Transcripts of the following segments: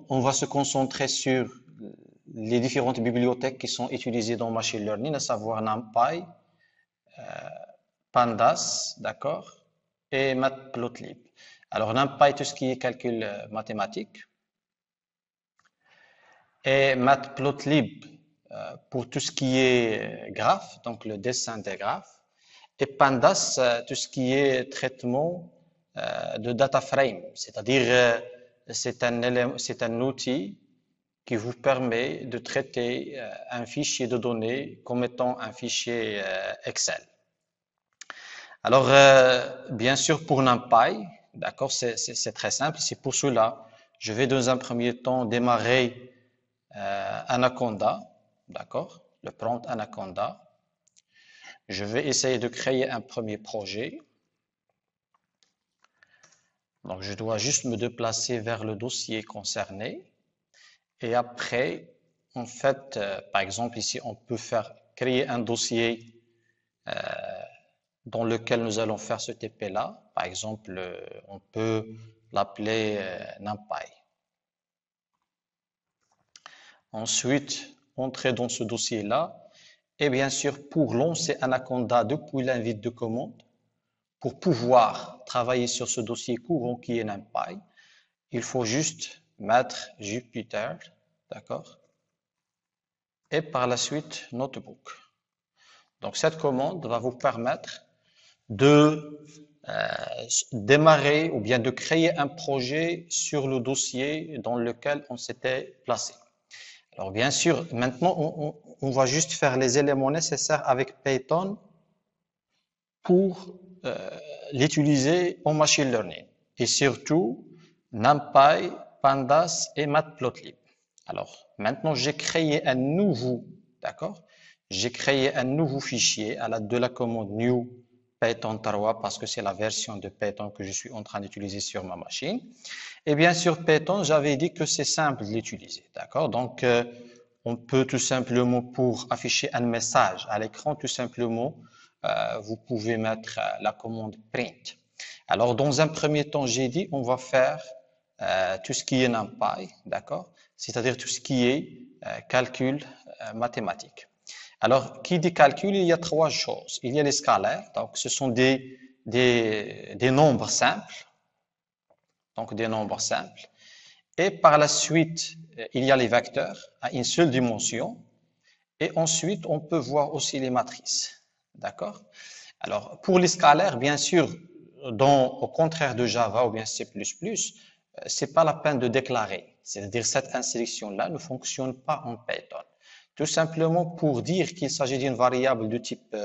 on va se concentrer sur les différentes bibliothèques qui sont utilisées dans Machine Learning, à savoir NumPy, Pandas, d'accord, et Matplotlib. Alors NumPy, tout ce qui est calcul mathématique, et Matplotlib pour tout ce qui est graphe, donc le dessin des graphes, et Pandas, tout ce qui est traitement de data frame, c'est-à-dire c'est un outil qui vous permet de traiter un fichier de données comme étant un fichier Excel. Alors, bien sûr, pour NumPy, d'accord, c'est très simple. C'est pour cela, je vais dans un premier temps démarrer Anaconda, d'accord, le prompt Anaconda. Je vais essayer de créer un premier projet. Donc, je dois juste me déplacer vers le dossier concerné. Et après, en fait, par exemple, ici, on peut créer un dossier dans lequel nous allons faire ce TP-là. Par exemple, on peut l'appeler NumPy. Ensuite, entrer dans ce dossier-là. Et bien sûr, pour lancer Anaconda depuis l'invite de commande, pour pouvoir travailler sur ce dossier courant qui est NumPy, il faut juste mettre Jupyter, d'accord? Et par la suite, Notebook. Donc, cette commande va vous permettre de démarrer ou bien de créer un projet sur le dossier dans lequel on s'était placé. Alors, bien sûr, maintenant, on va juste faire les éléments nécessaires avec Python pour l'utiliser en machine learning. Et surtout, NumPy, Pandas et Matplotlib. Alors, maintenant, j'ai créé un nouveau, d'accord? J'ai créé un nouveau fichier à l'aide de la commande new Python 3 parce que c'est la version de Python que je suis en train d'utiliser sur ma machine. Et bien sûr, Python, j'avais dit que c'est simple de l'utiliser, d'accord? Donc, on peut tout simplement, pour afficher un message à l'écran, tout simplement, vous pouvez mettre la commande print. Alors, dans un premier temps, j'ai dit, on va faire tout ce qui est NumPy, d'accord? C'est-à-dire tout ce qui est calcul mathématique. Alors, qui dit calcul, il y a trois choses. Il y a les scalaires, donc ce sont des nombres simples, donc des nombres simples. Et par la suite, il y a les vecteurs à une seule dimension. Et ensuite, on peut voir aussi les matrices. D'accord? Alors, pour les scalaires, bien sûr, au contraire de Java ou bien C++, c'est pas la peine de déclarer. C'est-à-dire, cette instruction-là ne fonctionne pas en Python. Tout simplement pour dire qu'il s'agit d'une variable de type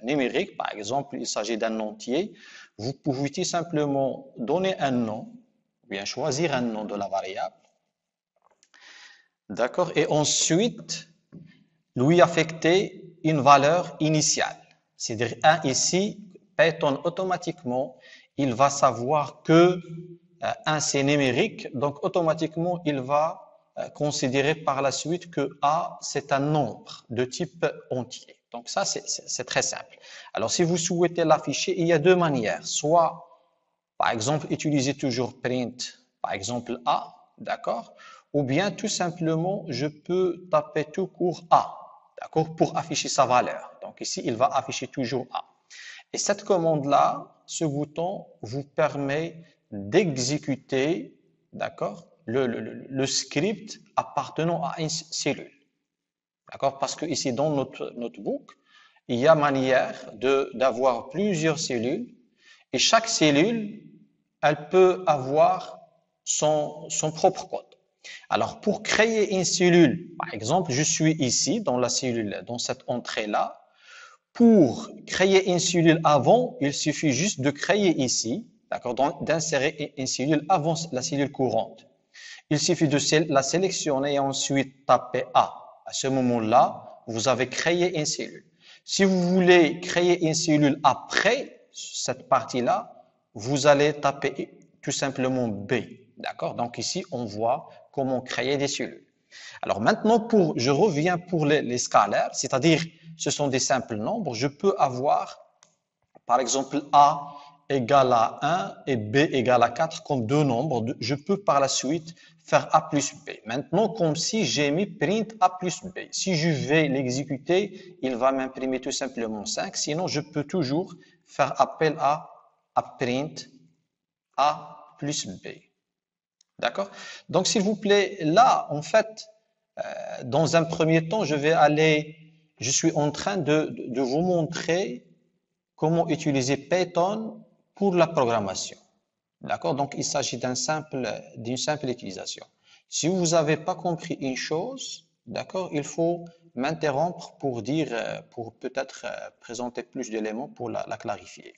numérique, par exemple, il s'agit d'un entier, vous pouvez tout simplement donner un nom, ou bien choisir un nom de la variable. D'accord? Et ensuite, lui affecter une valeur initiale. C'est-à-dire, ici, Python, automatiquement, il va savoir que 1, c'est numérique, donc automatiquement, il va considérer par la suite que A, c'est un nombre de type entier. Donc ça, c'est très simple. Alors, si vous souhaitez l'afficher, il y a deux manières. Soit, par exemple, utiliser toujours print, par exemple A, d'accord? Ou bien, tout simplement, je peux taper tout court A, d'accord, pour afficher sa valeur. Donc ici, il va afficher toujours A. Et cette commande-là, ce bouton vous permet d'exécuter, d'accord, le script appartenant à une cellule. D'accord? Parce que ici, dans notre notebook, il y a manière d'avoir plusieurs cellules et chaque cellule, elle peut avoir son propre code. Alors, pour créer une cellule, par exemple, je suis ici dans la cellule, dans cette entrée-là. Pour créer une cellule avant, il suffit juste de créer ici, d'accord, d'insérer une cellule avant la cellule courante. Il suffit de la sélectionner et ensuite taper A. À ce moment-là, vous avez créé une cellule. Si vous voulez créer une cellule après cette partie-là, vous allez taper tout simplement B. D'accord? Donc ici, on voit comment créer des cellules. Alors maintenant, je reviens pour les scalaires, c'est-à-dire ce sont des simples nombres. Je peux avoir, par exemple, A égale à 1 et B égale à 4 comme deux nombres. Je peux par la suite faire A plus B. Maintenant, comme si j'ai mis print A plus B. Si je vais l'exécuter, il va m'imprimer tout simplement 5. Sinon, je peux toujours faire appel à print A plus B. D'accord? Donc, s'il vous plaît, là, en fait, dans un premier temps, je suis en train de vous montrer comment utiliser Python pour la programmation. D'accord? Donc, il s'agit d'une simple utilisation. Si vous n'avez pas compris une chose, d'accord, il faut m'interrompre pour peut-être présenter plus d'éléments pour la clarifier.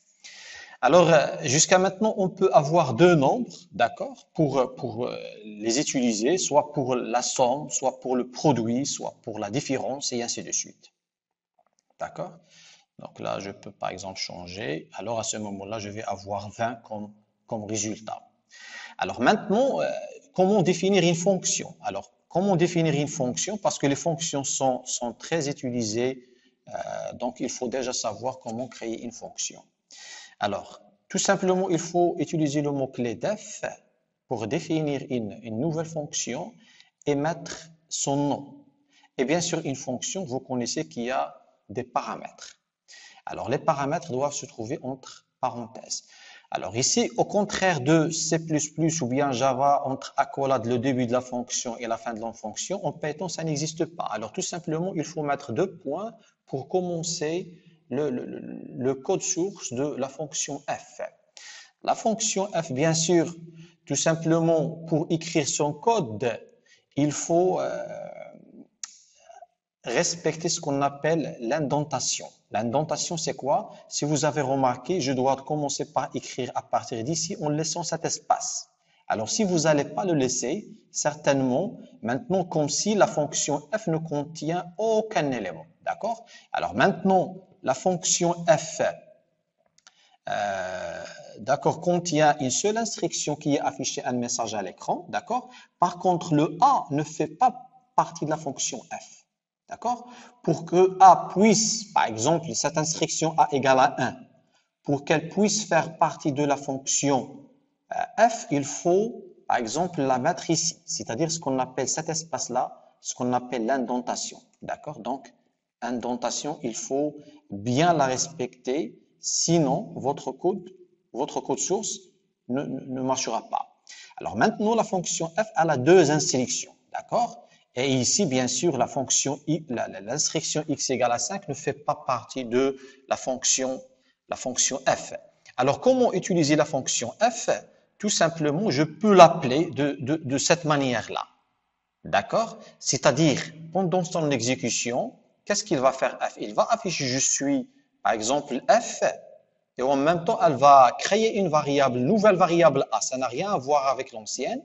Alors, jusqu'à maintenant, on peut avoir deux nombres, d'accord, pour les utiliser, soit pour la somme, soit pour le produit, soit pour la différence, et ainsi de suite. D'accord? Donc là, je peux par exemple changer. Alors, à ce moment-là, je vais avoir 20 comme résultat. Alors maintenant, comment définir une fonction? Alors, comment définir une fonction? Parce que les fonctions sont très utilisées, donc il faut déjà savoir comment créer une fonction. Alors, tout simplement, il faut utiliser le mot-clé def pour définir une nouvelle fonction et mettre son nom. Et bien sûr, une fonction, vous connaissez qu'il y a des paramètres. Alors, les paramètres doivent se trouver entre parenthèses. Alors ici, au contraire de C++ ou bien Java, entre accolade le début de la fonction et la fin de la fonction, en Python, ça n'existe pas. Alors tout simplement, il faut mettre deux points pour commencer le code source de la fonction f. La fonction f, bien sûr, tout simplement, pour écrire son code, il faut respecter ce qu'on appelle l'indentation. L'indentation, c'est quoi? Si vous avez remarqué, je dois commencer par écrire à partir d'ici en laissant cet espace. Alors, si vous n'allez pas le laisser, certainement, maintenant, comme si la fonction f ne contient aucun élément. D'accord? Alors, maintenant, la fonction f d'accord, contient une seule instruction qui est affichée un message à l'écran. D'accord? Par contre, le A ne fait pas partie de la fonction f. D'accord? Pour que A puisse, par exemple, cette instruction A égale à 1, pour qu'elle puisse faire partie de la fonction f, il faut, par exemple, la mettre ici. C'est-à-dire ce qu'on appelle cet espace-là, ce qu'on appelle l'indentation. D'accord? Donc, indentation, il faut bien la respecter, sinon votre code source ne marchera pas. Alors maintenant, la fonction f a deux instructions. D'accord? Et ici, bien sûr, l'instruction x égale à 5 ne fait pas partie de la fonction f. Alors, comment utiliser la fonction f? Tout simplement, je peux l'appeler de cette manière-là. D'accord? C'est-à-dire, pendant son exécution, qu'est-ce qu'il va faire f? Il va afficher je suis, par exemple, f, et en même temps, elle va créer une nouvelle variable a. Ça n'a rien à voir avec l'ancienne.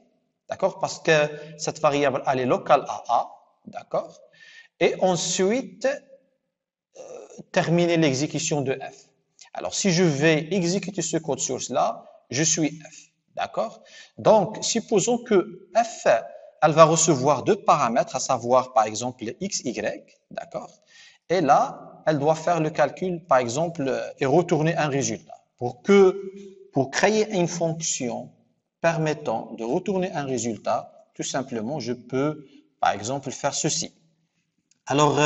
D'accord? Parce que cette variable, elle est locale à A. D'accord? Et ensuite, terminer l'exécution de f. Alors, si je vais exécuter ce code source-là, je suis f. D'accord? Donc, supposons que f, elle va recevoir deux paramètres, à savoir, par exemple, x, y. D'accord? Et là, elle doit faire le calcul, par exemple, et retourner un résultat. Pour créer une fonction permettant de retourner un résultat, tout simplement, je peux, par exemple, faire ceci. Alors,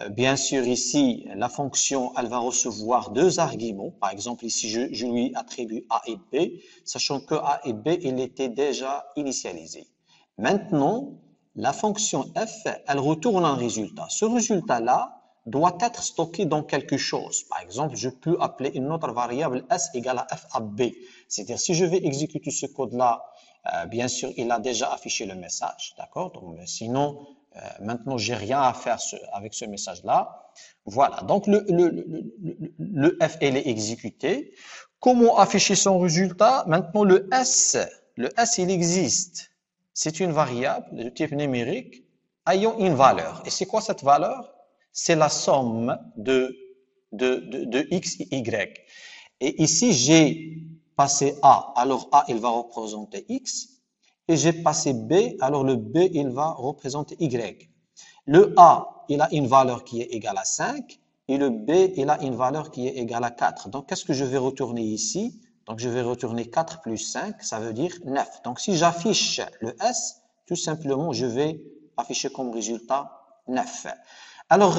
bien sûr, ici, la fonction, elle va recevoir deux arguments. Par exemple, ici, je lui attribue A et B, sachant que A et B, il était déjà initialisé. Maintenant, la fonction f, elle retourne un résultat. Ce résultat-là doit être stocké dans quelque chose. Par exemple, je peux appeler une autre variable s égale à f à b. C'est-à-dire, si je vais exécuter ce code-là, bien sûr, il a déjà affiché le message, d'accord? Donc, sinon, maintenant, j'ai rien à faire avec ce message-là. Voilà, donc le f, il est exécuté. Comment afficher son résultat? Maintenant, le s, il existe. C'est une variable de type numérique ayant une valeur. Et c'est quoi cette valeur? C'est la somme de x et y. Et ici, j'ai passé A, alors A, il va représenter x. Et j'ai passé B, alors le B, il va représenter y. Le A, il a une valeur qui est égale à 5. et le B, il a une valeur qui est égale à 4. Donc, qu'est-ce que je vais retourner ici? Donc, je vais retourner 4 plus 5, ça veut dire 9. Donc, si j'affiche le S, tout simplement, je vais afficher comme résultat 9. Alors,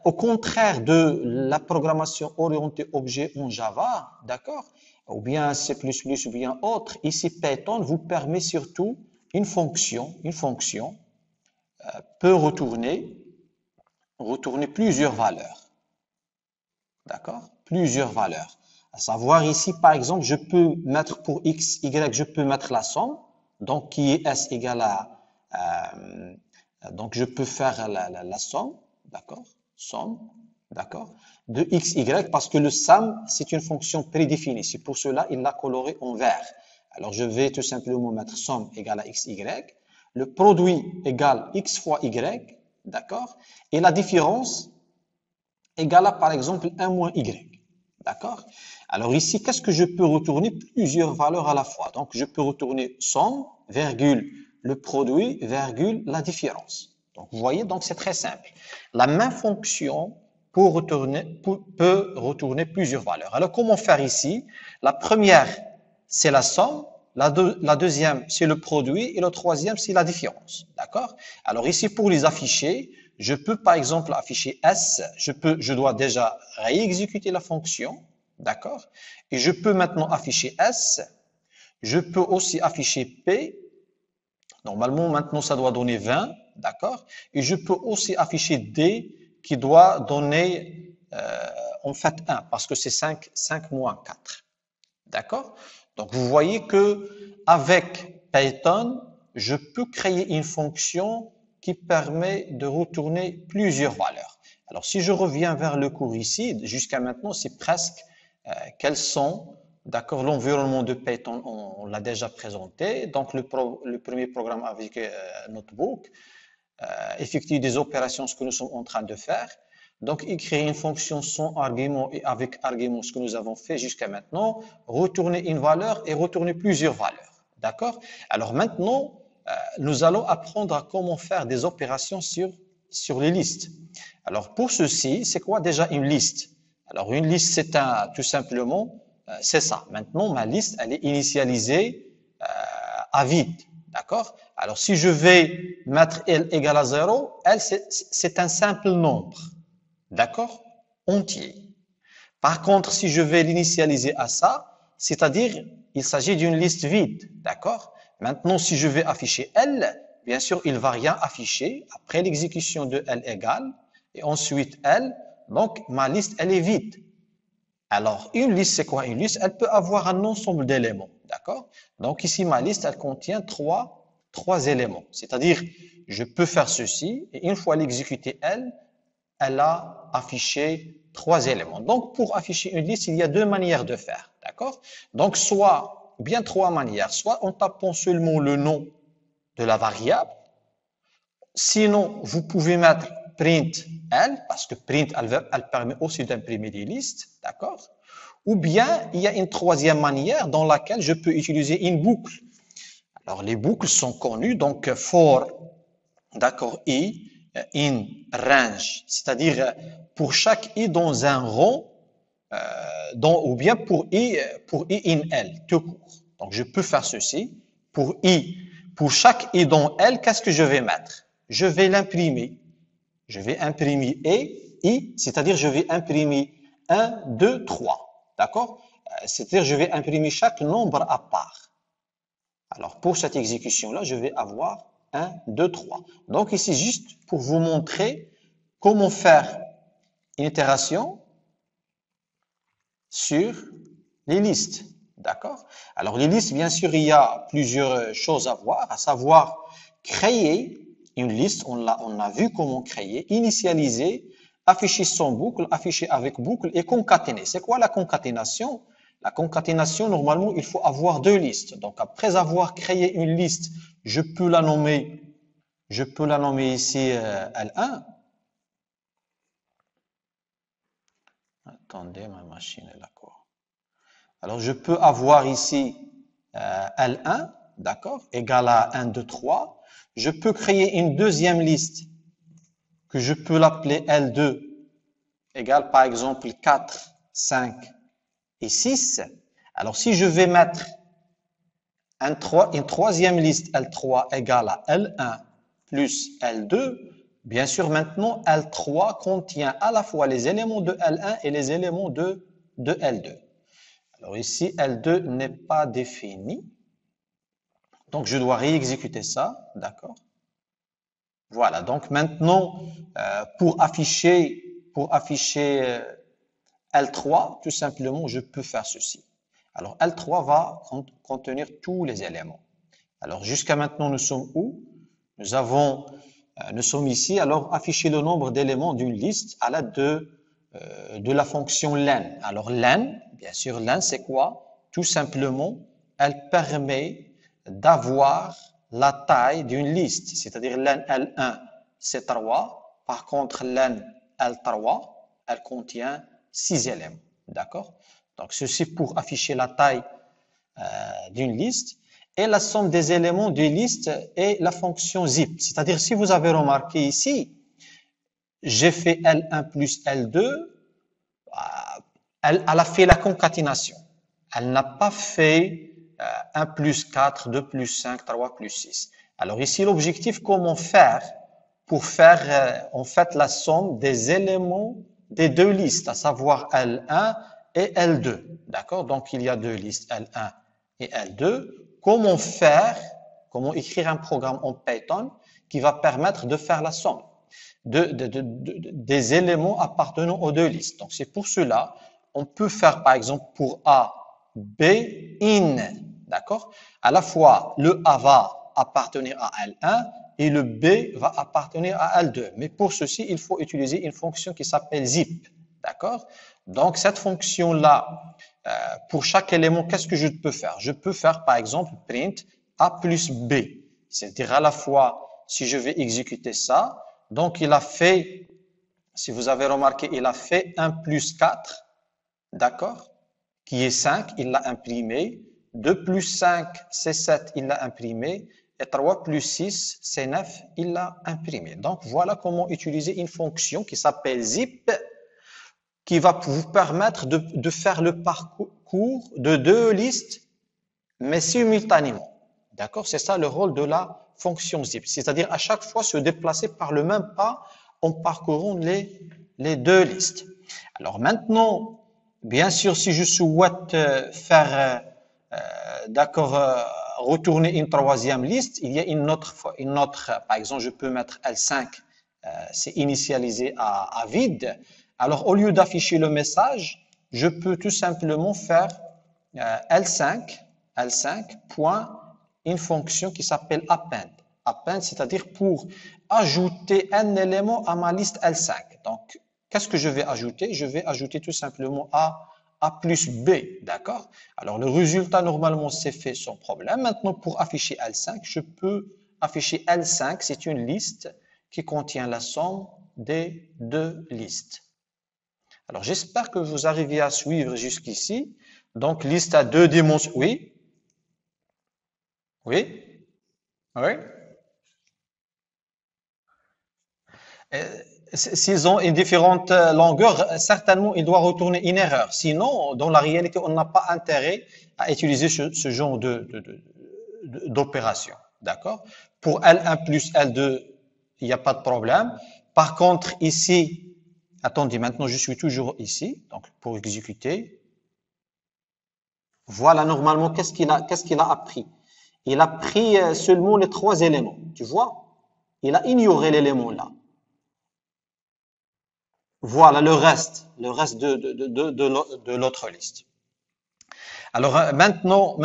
au contraire de la programmation orientée objet en Java, d'accord, ou bien C++ ou bien autre, ici Python vous permet surtout une fonction peut retourner plusieurs valeurs, d'accord, plusieurs valeurs. À savoir ici, par exemple, je peux mettre pour x, y, je peux mettre la somme, donc qui est s égale à donc je peux faire la somme, d'accord, somme, d'accord, de x, y, parce que le sum, c'est une fonction prédéfinie. C'est pour cela il l'a coloré en vert. Alors, je vais tout simplement mettre somme égale à x, y, le produit égale x fois y, d'accord, et la différence égale à, par exemple, 1 moins y, d'accord. Alors ici, qu'est-ce que je peux retourner? Plusieurs valeurs à la fois. Donc, je peux retourner somme, virgule, le produit, virgule, la différence. Donc, vous voyez, donc c'est très simple. La même fonction peut retourner plusieurs valeurs. Alors, comment faire ici? La première, c'est la somme. La deuxième, c'est le produit. Et le troisième, c'est la différence. D'accord? Alors ici, pour les afficher, je peux par exemple afficher S. Je dois déjà réexécuter la fonction. D'accord? Et je peux maintenant afficher S. Je peux aussi afficher P. Normalement, maintenant, ça doit donner 20. D'accord? Et je peux aussi afficher D qui doit donner en fait 1 parce que c'est 5 moins 4. D'accord? Donc, vous voyez que avec Python, je peux créer une fonction qui permet de retourner plusieurs valeurs. Alors, si je reviens vers le cours ici, jusqu'à maintenant, c'est presque quels sont, d'accord, l'environnement de Python, on l'a déjà présenté. Donc, le premier programme avec Notebook, effectuer des opérations, ce que nous sommes en train de faire. Donc, créer une fonction sans argument et avec argument, ce que nous avons fait jusqu'à maintenant, retourner une valeur et retourner plusieurs valeurs. D'accord? Alors maintenant, nous allons apprendre à comment faire des opérations sur les listes. Alors, pour ceci, c'est quoi déjà une liste? Alors, une liste, c'est tout simplement, c'est ça. Maintenant, ma liste, elle est initialisée à vide. D'accord? Alors, si je vais mettre L égale à 0, L, c'est un simple nombre. D'accord? Entier. Par contre, si je vais l'initialiser à ça, c'est-à-dire, il s'agit d'une liste vide. D'accord? Maintenant, si je vais afficher L, bien sûr, il ne va rien afficher après l'exécution de L égale, et ensuite L, donc ma liste, elle est vide. Alors, une liste, c'est quoi une liste? Elle peut avoir un ensemble d'éléments, d'accord? Donc ici, ma liste, elle contient trois éléments. C'est-à-dire, je peux faire ceci, et une fois l'exécuter, elle a affiché 3 éléments. Donc, pour afficher une liste, il y a 2 manières de faire, d'accord? Donc, soit, bien 3 manières, soit en tapant seulement le nom de la variable, sinon, vous pouvez mettre print L, parce que print, elle permet aussi d'imprimer des listes, d'accord? Ou bien, il y a une troisième manière dans laquelle je peux utiliser une boucle. Alors, les boucles sont connues, donc for, d'accord, i, in range, c'est-à-dire pour chaque i dans un rang, ou bien pour i in L, tout court. Donc, je peux faire ceci. Pour chaque i dans L, qu'est-ce que je vais mettre? Je vais l'imprimer. Je vais imprimer i, c'est-à-dire je vais imprimer 1, 2, 3. D'accord? C'est-à-dire je vais imprimer chaque nombre à part. Alors, pour cette exécution-là, je vais avoir 1, 2, 3. Donc, ici, juste pour vous montrer comment faire une itération sur les listes. D'accord? Alors, les listes, bien sûr, il y a plusieurs choses à voir, à savoir créer une liste, on a vu comment créer, initialiser, afficher sans boucle, afficher avec boucle et concaténer. C'est quoi la concaténation? La concaténation, normalement, il faut avoir 2 listes. Donc, après avoir créé une liste, je peux la nommer ici L1. Attendez, ma machine est là, quoi. Alors, je peux avoir ici L1, d'accord, égal à 1, 2, 3. Je peux créer une deuxième liste que je peux l'appeler L2 égale par exemple 4, 5 et 6. Alors si je vais mettre une troisième liste L3 égale à L1 plus L2, bien sûr maintenant L3 contient à la fois les éléments de L1 et les éléments de L2. Alors ici L2 n'est pas défini, donc je dois réexécuter ça, d'accord? Voilà, donc maintenant pour afficher L3, tout simplement je peux faire ceci. Alors L3 va contenir tous les éléments. Alors jusqu'à maintenant, nous sommes où? Nous sommes ici. Alors afficher le nombre d'éléments d'une liste à l'aide de la fonction len. Alors len, bien sûr, len c'est quoi? Tout simplement, elle permet d'avoir la taille d'une liste. C'est-à-dire len L1, c'est 3. Par contre, len L3, elle contient 6 éléments. D'accord? Donc ceci pour afficher la taille d'une liste. Et la somme des éléments d'une liste est la fonction zip. C'est-à-dire, si vous avez remarqué ici, j'ai fait L1 plus L2, elle a fait la concaténation. Elle n'a pas fait 1 plus 4, 2 plus 5, 3 plus 6. Alors ici, l'objectif, comment faire pour faire en fait la somme des éléments des deux listes, à savoir L1 et L2. D'accord? Donc, il y a deux listes, L1 et L2. Comment écrire un programme en Python qui va permettre de faire la somme des éléments appartenant aux deux listes. Donc, c'est pour cela, on peut faire, par exemple, pour A, B, in. D'accord? À la fois, le A va appartenir à L1 et le B va appartenir à L2. Mais pour ceci, il faut utiliser une fonction qui s'appelle zip. D'accord? Donc, cette fonction-là, pour chaque élément, qu'est-ce que je peux faire? Je peux faire, par exemple, print A plus B. C'est-à-dire à la fois, si je vais exécuter ça, donc il a fait, si vous avez remarqué, il a fait 1 plus 4, d'accord, qui est 5, il l'a imprimé. 2 plus 5, c'est 7, il l'a imprimé. Et 3 plus 6, c'est 9, il l'a imprimé. Donc, voilà comment utiliser une fonction qui s'appelle zip, qui va vous permettre de faire le parcours de deux listes, mais simultanément. D'accord? C'est ça le rôle de la fonction zip. C'est-à-dire à chaque fois se déplacer par le même pas en parcourant les deux listes. Alors maintenant, bien sûr, si je souhaite faire, retourner une troisième liste, il y a une autre, par exemple, je peux mettre L5, c'est initialisé à vide. Alors, au lieu d'afficher le message, je peux tout simplement faire L5, point, une fonction qui s'appelle append. Append, c'est-à-dire pour ajouter un élément à ma liste L5. Donc, qu'est-ce que je vais ajouter? Je vais ajouter tout simplement A plus B, d'accord? Alors, le résultat, normalement, c'est fait sans problème. Maintenant, pour afficher L5, je peux afficher L5, c'est une liste qui contient la somme des deux listes. Alors, j'espère que vous arrivez à suivre jusqu'ici. Donc, liste à deux dimensions. Oui? Oui? Oui? S'ils ont une différente longueur, certainement, il doit retourner une erreur. Sinon, dans la réalité, on n'a pas intérêt à utiliser ce genre d'opération. D'accord? Pour L1 plus L2, il n'y a pas de problème. Par contre, ici, attendez, maintenant, je suis toujours ici. Donc, pour exécuter, voilà, normalement, qu'est-ce qu'il a appris? Il a pris seulement les trois éléments. Tu vois? Il a ignoré l'élément là. Voilà le reste de l'autre liste. Alors maintenant,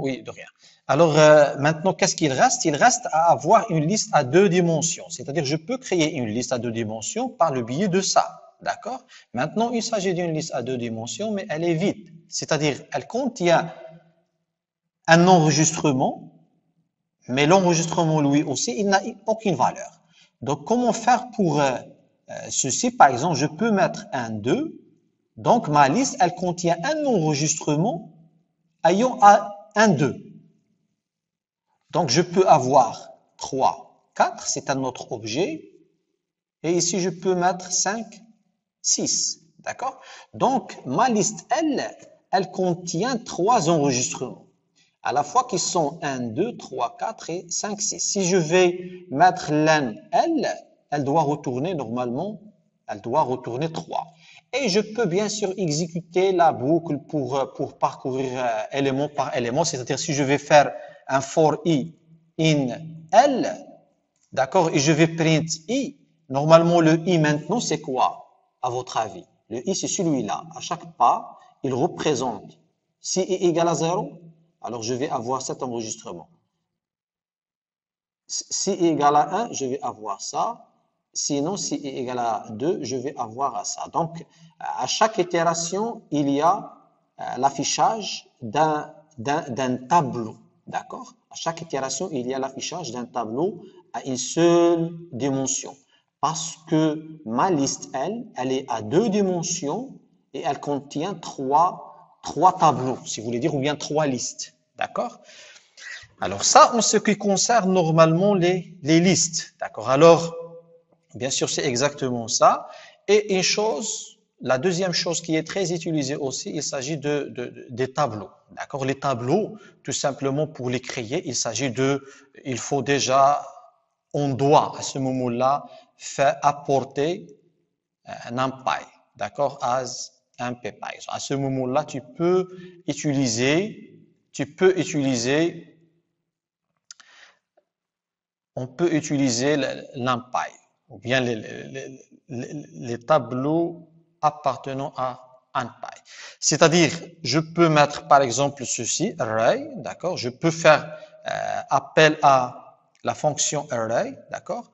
oui, de rien. Alors maintenant, qu'est-ce qu'il reste? Il reste à avoir une liste à deux dimensions. C'est-à-dire, je peux créer une liste à deux dimensions par le biais de ça. D'accord? Maintenant, il s'agit d'une liste à deux dimensions, mais elle est vide. C'est-à-dire, elle contient un enregistrement, mais l'enregistrement, lui aussi, il n'a aucune valeur. Donc, comment faire pour ceci? Par exemple, je peux mettre un 2. Donc, ma liste, elle contient un enregistrement ayant un 2. Donc, je peux avoir 3, 4, c'est un autre objet. Et ici, je peux mettre 5 6. D'accord? Donc, ma liste L, elle contient 3 enregistrements. À la fois qui sont 1, 2, 3, 4 et 5, 6. Si je vais mettre len L, elle doit retourner normalement, elle doit retourner 3. Et je peux bien sûr exécuter la boucle pour parcourir élément par élément. C'est-à-dire si je vais faire un for i in L, d'accord, et je vais print i, normalement le i maintenant c'est quoi, à votre avis? Le i c'est celui-là. À chaque pas, il représente. Si i égale à 0, alors je vais avoir cet enregistrement. Si i égale à 1, je vais avoir ça. Sinon, si i égale à 2, je vais avoir ça. Donc, à chaque itération, il y a l'affichage d'un tableau. D'accord? À chaque itération, il y a l'affichage d'un tableau à une seule dimension. Parce que ma liste, elle est à 2 dimensions et elle contient trois tableaux, si vous voulez dire, ou bien 3 listes. D'accord? Alors ça, en ce qui concerne normalement les listes. D'accord? Alors, bien sûr, c'est exactement ça. Et une chose, la deuxième chose qui est très utilisée aussi, il s'agit des tableaux. D'accord? Les tableaux, tout simplement pour les créer, il faut déjà, on doit à ce moment-là faire apporter un NumPy. D'accord? As NumPy. À ce moment-là, tu peux utiliser, on peut utiliser l'NumPy ou bien les tableaux appartenant à NumPy. C'est-à-dire, je peux mettre par exemple ceci, array, d'accord? Je peux faire appel à la fonction array, d'accord?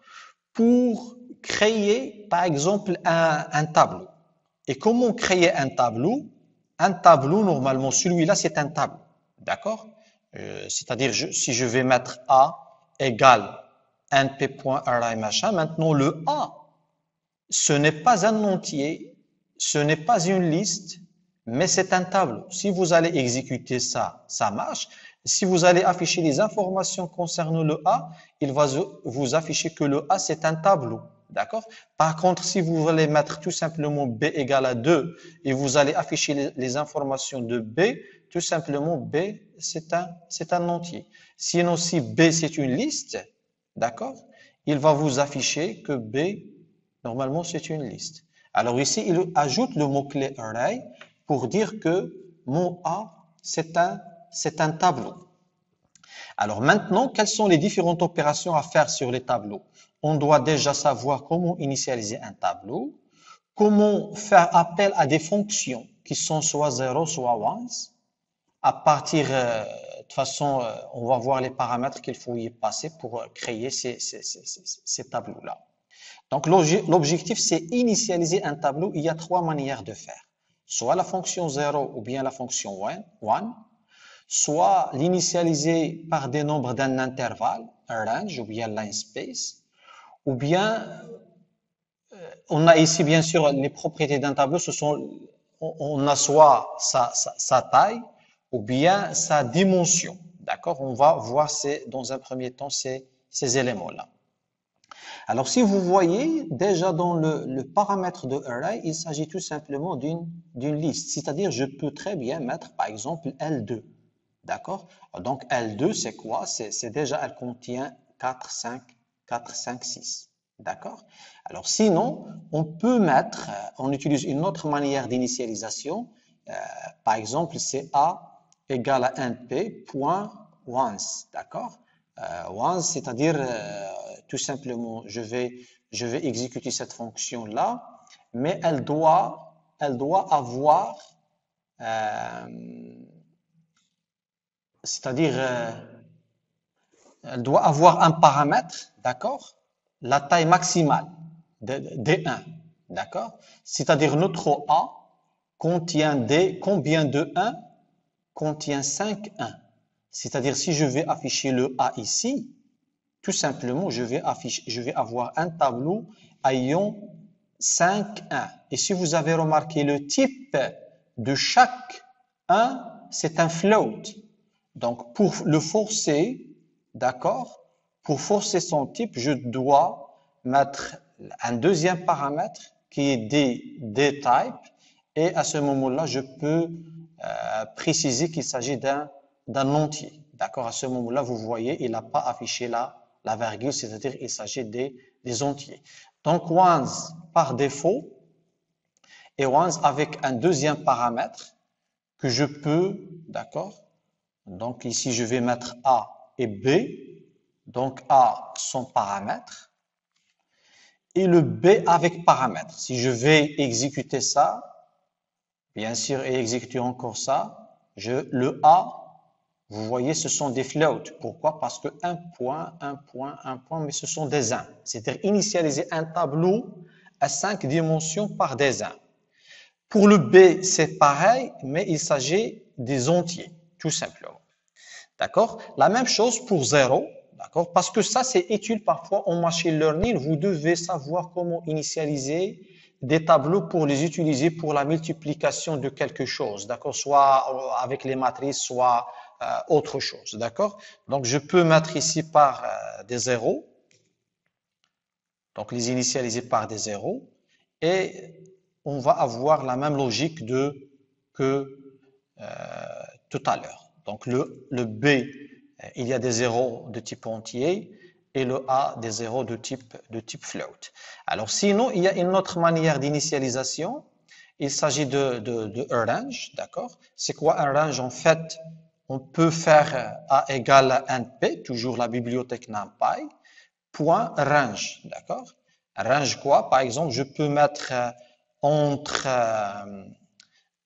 Pour créer par exemple un tableau. Et comment créer un tableau? Un tableau, normalement, celui-là, c'est un tableau, d'accord? C'est-à-dire, si je vais mettre A égale np.array machin, maintenant le A, ce n'est pas un entier, ce n'est pas une liste, mais c'est un tableau. Si vous allez exécuter ça, ça marche. Si vous allez afficher les informations concernant le A, il va vous afficher que le A, c'est un tableau. D'accord? Par contre, si vous allez mettre tout simplement B égale à 2 et vous allez afficher les informations de B, tout simplement B, c'est un entier. Sinon, si B, c'est une liste, d'accord? Il va vous afficher que B, normalement, c'est une liste. Alors ici, il ajoute le mot-clé array pour dire que mon A, c'est un tableau. Alors maintenant, quelles sont les différentes opérations à faire sur les tableaux? On doit déjà savoir comment initialiser un tableau, comment faire appel à des fonctions qui sont soit 0, soit 1. À partir, de toute façon, on va voir les paramètres qu'il faut y passer pour créer ces tableaux-là. Donc l'objectif, c'est initialiser un tableau. Il y a 3 manières de faire. Soit la fonction 0 ou bien la fonction 1, soit l'initialiser par des nombres d'un intervalle, un range ou bien line space, ou bien on a ici bien sûr les propriétés d'un tableau, on a soit sa taille ou bien sa dimension. D'accord? On va voir dans un premier temps ces éléments-là. Alors, si vous voyez, déjà dans le paramètre de array, il s'agit tout simplement d'une liste. C'est-à-dire, je peux très bien mettre, par exemple, L2. D'accord? Donc, L2, c'est quoi? C'est déjà, elle contient 4, 5, 6. D'accord? Alors, sinon, on peut mettre, on utilise une autre manière d'initialisation. Par exemple, c'est A égale à np.once. D'accord? Once, c'est-à-dire tout simplement, je vais exécuter cette fonction-là, mais elle doit avoir, c'est-à-dire, elle doit avoir un paramètre, d'accord? La taille maximale D1, d'accord? C'est-à-dire notre A contient combien de 1? Contient 5 1. C'est-à-dire, si je vais afficher le A ici, tout simplement, je vais avoir un tableau ayant 5 1. Et si vous avez remarqué, le type de chaque 1, c'est un float. Donc, pour le forcer, d'accord, pour forcer son type, je dois mettre un deuxième paramètre qui est D-type, et à ce moment-là, je peux préciser qu'il s'agit d'un entier. D'accord? À ce moment-là, vous voyez, il n'a pas affiché la virgule, c'est-à-dire qu'il s'agit des entiers. Donc, ones par défaut, et ones avec un deuxième paramètre que je peux, d'accord? Donc, ici, je vais mettre A et B. Donc, A, son paramètre. Et le B avec paramètre. Si je vais exécuter ça, bien sûr, et exécuter encore ça, le A, vous voyez, ce sont des floats. Pourquoi? Parce que un point, mais ce sont des 1. C'est-à-dire initialiser un tableau à 5 dimensions par des 1. Pour le B, c'est pareil, mais il s'agit des entiers, tout simplement. D'accord? La même chose pour 0. D'accord? Parce que ça, c'est utile parfois en machine learning. Vous devez savoir comment initialiser des tableaux pour les utiliser pour la multiplication de quelque chose. D'accord? Soit avec les matrices, soit autre chose. D'accord? Donc, je peux mettre ici par des zéros. Donc, les initialiser par des zéros. Et on va avoir la même logique que tout à l'heure. Donc, le B, il y a des zéros de type entier et le A des zéros de type float. Alors, sinon, il y a une autre manière d'initialisation. Il s'agit de range, d'accord? C'est quoi un range? En fait, on peut faire A égale NP, toujours la bibliothèque NumPy, point range, d'accord? Range quoi? Par exemple, je peux mettre entre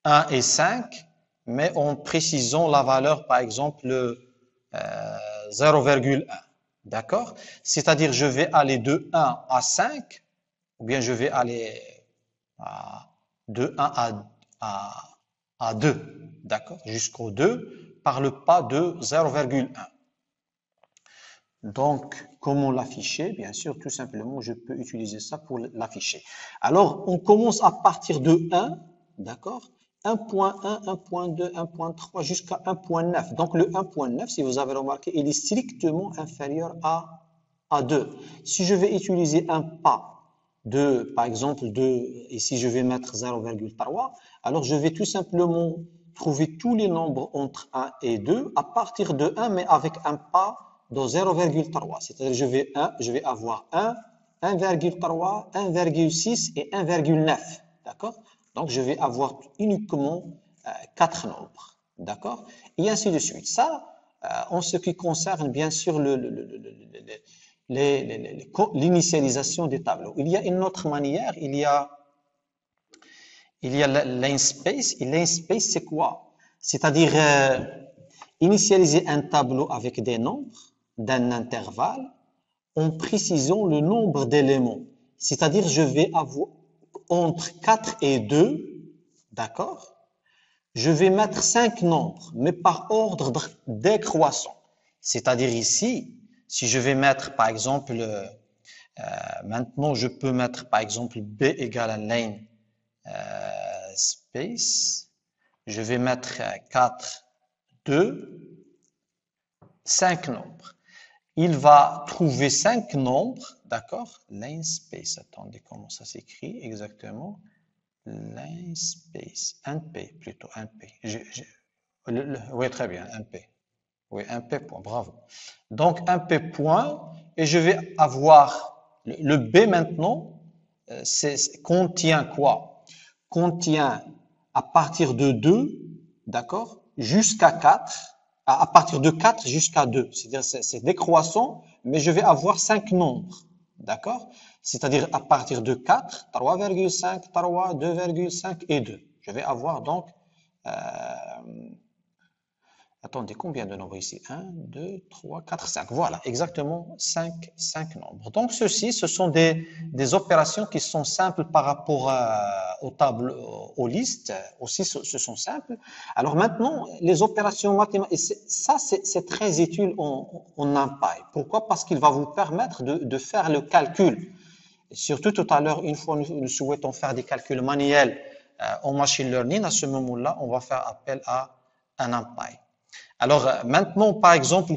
1 et 5, mais en précisant la valeur, par exemple, 0,1. D'accord? C'est-à-dire, je vais aller de 1 à 5, ou bien je vais aller de 1 à 2, d'accord? Jusqu'au 2, par le pas de 0,1. Donc, comment l'afficher? Bien sûr, tout simplement, je peux utiliser ça pour l'afficher. Alors, on commence à partir de 1, d'accord? 1.1, 1.2, 1.3 jusqu'à 1.9. Donc, le 1.9, si vous avez remarqué, il est strictement inférieur à 2. Si je vais utiliser un pas de, par exemple, ici je vais mettre 0,3, alors je vais tout simplement trouver tous les nombres entre 1 et 2 à partir de 1, mais avec un pas de 0,3. C'est-à-dire je vais avoir 1, 1,3, 1,6 et 1,9. D'accord? Donc, je vais avoir uniquement 4 nombres. D'accord? Et ainsi de suite. Ça, en ce qui concerne, bien sûr, l'initialisation des tableaux. Il y a une autre manière, il y a l'ainspace. Et l'ainspace, c'est quoi? C'est-à-dire initialiser un tableau avec des nombres d'un intervalle en précisant le nombre d'éléments. C'est-à-dire, je vais avoir entre 4 et 2, d'accord? Je vais mettre 5 nombres, mais par ordre décroissant. C'est-à-dire ici, si je vais mettre, par exemple, maintenant, je peux mettre, par exemple, B égale à line space. Je vais mettre 4, 2, 5 nombres. Il va trouver 5 nombres, d'accord? Line space, attendez, comment ça s'écrit exactement? Line space, NP plutôt, NP. Oui, très bien, NP. Oui, NP point, bravo. Donc, NP point, et je vais avoir le B maintenant, contient quoi? Contient à partir de 2, d'accord? Jusqu'à 4. À partir de 4 jusqu'à 2. C'est-à-dire c'est décroissant, mais je vais avoir 5 nombres. D'accord? C'est-à-dire à partir de 4, 3,5, 3, 2,5 et 2. Je vais avoir donc attendez, combien de nombres ici? 1, 2, 3, 4, 5. Voilà, exactement 5 nombres. Donc, ceci, ce sont des opérations qui sont simples par rapport aux tables, aux listes. Aussi, ce sont simples. Alors maintenant, les opérations mathématiques, ça, c'est très utile en NumPy. Pourquoi? Parce qu'il va vous permettre de faire le calcul. Et surtout, tout à l'heure, une fois nous souhaitons faire des calculs manuels en machine learning, à ce moment-là, on va faire appel à un NumPy. Alors maintenant, par exemple,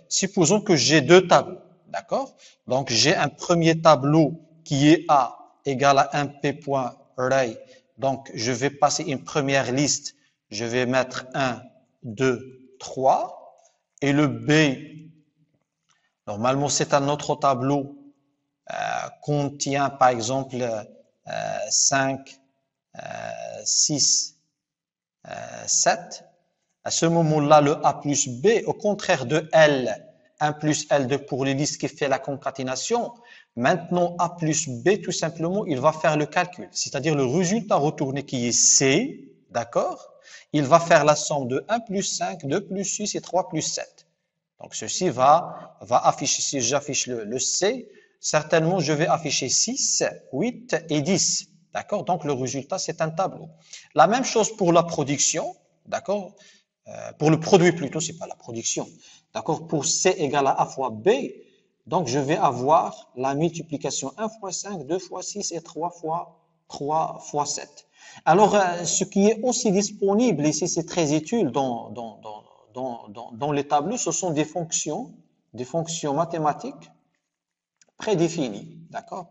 supposons que j'ai deux tableaux, d'accord? Donc j'ai un premier tableau qui est A égale à 1p.array. Donc, je vais passer une première liste. Je vais mettre 1, 2, 3. Et le B, normalement, c'est un autre tableau, contient par exemple 5, 6, 7. À ce moment-là, le A plus B, au contraire de L, 1 plus L2 pour les listes qui fait la concaténation, maintenant A plus B, tout simplement, il va faire le calcul. C'est-à-dire le résultat retourné qui est C, d'accord? Il va faire la somme de 1 plus 5, 2 plus 6 et 3 plus 7. Donc ceci va afficher, si j'affiche le C, certainement je vais afficher 6, 8 et 10. D'accord? Donc le résultat, c'est un tableau. La même chose pour la production, d'accord? Pour le produit plutôt, c'est pas la production. D'accord? Pour C égale à A fois B, donc je vais avoir la multiplication 1 fois 5, 2 fois 6 et 3 fois 7. Alors, ce qui est aussi disponible ici, c'est très utile dans les tableaux, ce sont des fonctions mathématiques prédéfinies. D'accord?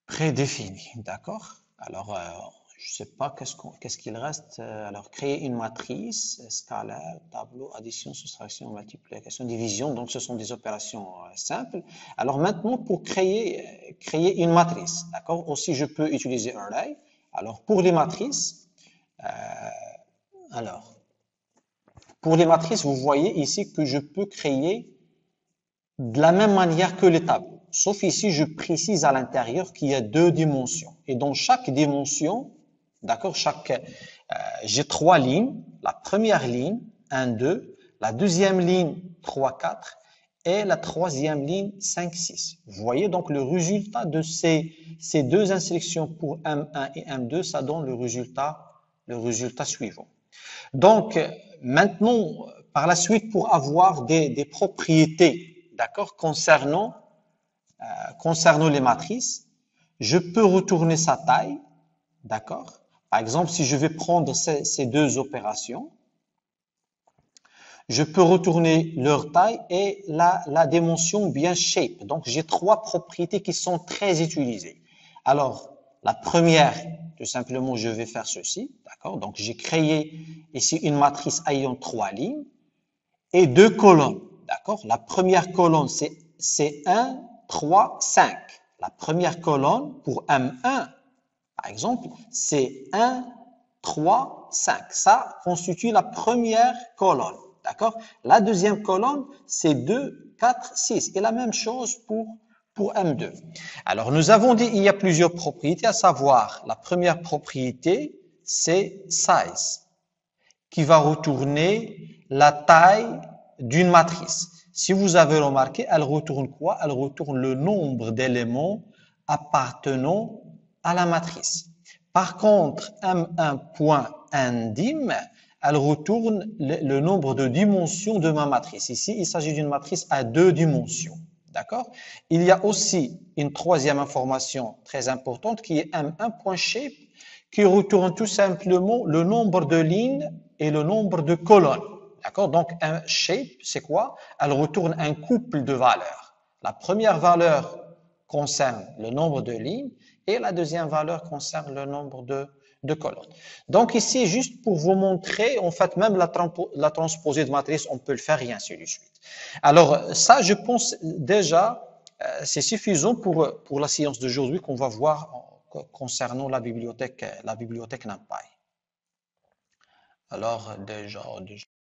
Prédéfinies. D'accord? Alors, je ne sais pas qu'est-ce qu'il reste. Alors, créer une matrice scalaire, tableau, addition, soustraction, multiplication, division. Donc, ce sont des opérations simples. Alors, maintenant, pour créer une matrice, d'accord? Aussi, je peux utiliser array. Alors, pour les matrices, vous voyez ici que je peux créer de la même manière que les tableaux. Sauf ici, je précise à l'intérieur qu'il y a 2 dimensions. Et dans chaque dimension, d'accord, j'ai 3 lignes. La première ligne, 1, 2. La deuxième ligne, 3, 4. Et la troisième ligne, 5, 6. Vous voyez donc le résultat de ces 2 instructions pour M1 et M2, ça donne le résultat suivant. Donc, maintenant, par la suite, pour avoir des propriétés, d'accord, concernant les matrices, je peux retourner sa taille, d'accord. Par exemple, si je vais prendre ces 2 opérations, je peux retourner leur taille et la dimension bien shape. Donc, j'ai 3 propriétés qui sont très utilisées. Alors, la première, tout simplement, je vais faire ceci, d'accord. Donc, j'ai créé ici une matrice ayant 3 lignes et 2 colonnes, d'accord. La première colonne, c'est 1, 3, 5. La première colonne pour M1, par exemple, c'est 1, 3, 5. Ça constitue la première colonne, d'accord. La deuxième colonne, c'est 2, 4, 6. Et la même chose pour M2. Alors, nous avons dit il y a plusieurs propriétés, à savoir, la première propriété, c'est size, qui va retourner la taille d'une matrice. Si vous avez remarqué, elle retourne quoi? Elle retourne le nombre d'éléments appartenant à la matrice. Par contre, M1.indim, elle retourne le nombre de dimensions de ma matrice. Ici, il s'agit d'une matrice à 2 dimensions. D'accord? Il y a aussi une troisième information très importante qui est M1.shape, qui retourne tout simplement le nombre de lignes et le nombre de colonnes. D'accord? Donc, un shape, c'est quoi? Elle retourne un couple de valeurs. La première valeur concerne le nombre de lignes et la deuxième valeur concerne le nombre de colonnes. Donc, ici, juste pour vous montrer, en fait, même la transposée de matrice, on peut le faire et ainsi de suite. Alors, ça, je pense déjà, c'est suffisant pour la séance d'aujourd'hui qu'on va voir concernant la bibliothèque NumPy. Alors, déjà